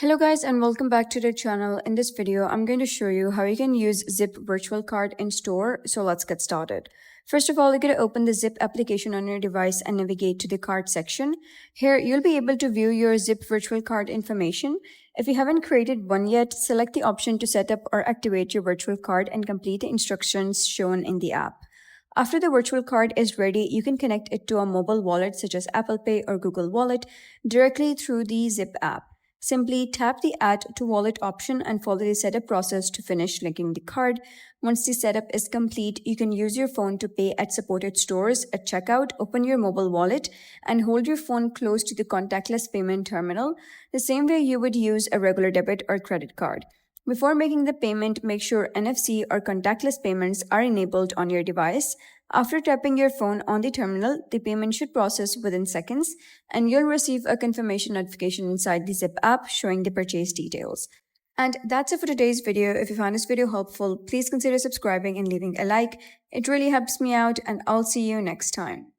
Hello guys and welcome back to the channel. In this video, I'm going to show you how you can use Zip virtual card in store. So let's get started. First of all, you're going to open the Zip application on your device and navigate to the card section. Here, you'll be able to view your Zip virtual card information. If you haven't created one yet, select the option to set up or activate your virtual card and complete the instructions shown in the app. After the virtual card is ready, you can connect it to a mobile wallet such as Apple Pay or Google Wallet directly through the Zip app. Simply tap the Add to Wallet option and follow the setup process to finish linking the card. Once the setup is complete, you can use your phone to pay at supported stores. At checkout, open your mobile wallet and hold your phone close to the contactless payment terminal, the same way you would use a regular debit or credit card. Before making the payment, make sure NFC or contactless payments are enabled on your device. After tapping your phone on the terminal, the payment should process within seconds, and you'll receive a confirmation notification inside the Zip app showing the purchase details. And that's it for today's video. If you found this video helpful, please consider subscribing and leaving a like. It really helps me out, and I'll see you next time.